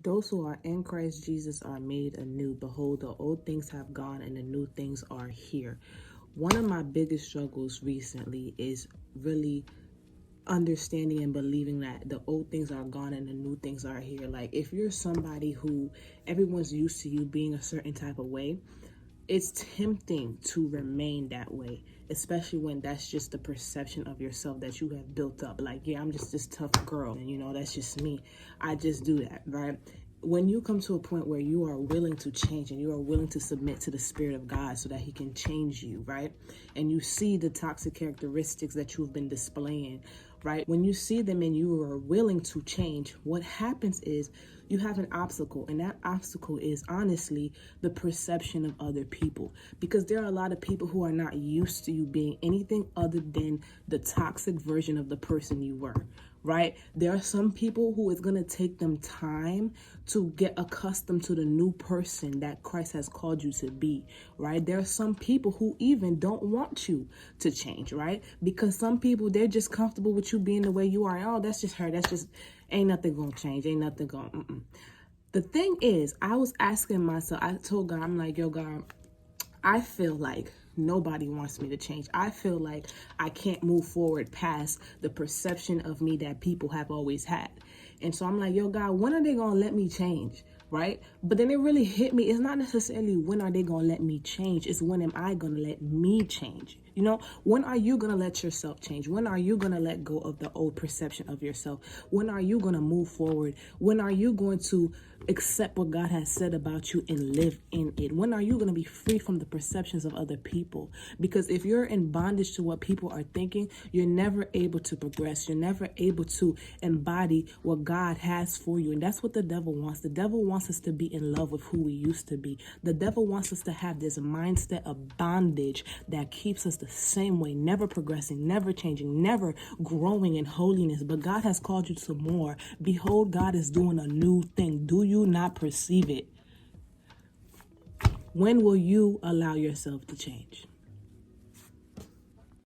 Those who are in Christ Jesus are made anew. Behold, the old things have gone and the new things are here. One of my biggest struggles recently is really understanding and believing that the old things are gone and the new things are here. Like, if you're somebody who everyone's used to you being a certain type of way, it's tempting to remain that way, especially when that's just the perception of yourself that you have built up. Like, yeah, I'm just this tough girl, and that's just me. I just do that, right? When you come to a point where you are willing to change and you are willing to submit to the Spirit of God so that He can change you, right? And you see the toxic characteristics that you've been displaying, right? When you see them and you are willing to change, what happens is you have an obstacle, and that obstacle is honestly the perception of other people, because there are a lot of people who are not used to you being anything other than the toxic version of the person you were, right? There are some people who it's going to take them time to get accustomed to the new person that Christ has called you to be, right? There are some people who even don't want you to change, right? Because some people, they're just comfortable with you being the way you are. Oh, that's just her. That's just, ain't nothing going to change. Ain't nothing going to, The thing is, I was asking myself, I told God, I'm like, yo, God, I feel like nobody wants me to change. I feel like I can't move forward past the perception of me that people have always had. And so I'm like, yo, God, when are they going to let me change? Right? But then it really hit me. It's not necessarily when are they going to let me change. It's when am I going to let me change? When are you going to let yourself change? When are you going to let go of the old perception of yourself? When are you going to move forward? When are you going to accept what God has said about you and live in it? When are you going to be free from the perceptions of other people? Because if you're in bondage to what people are thinking, you're never able to progress. You're never able to embody what God has for you. And that's what the devil wants. The devil wants us to be in love with who we used to be. The devil wants us to have this mindset of bondage that keeps us the same way, never progressing, never changing, never growing in holiness. But God has called you to more. Behold, God is doing a new thing. Do you not perceive it? When will you allow yourself to change?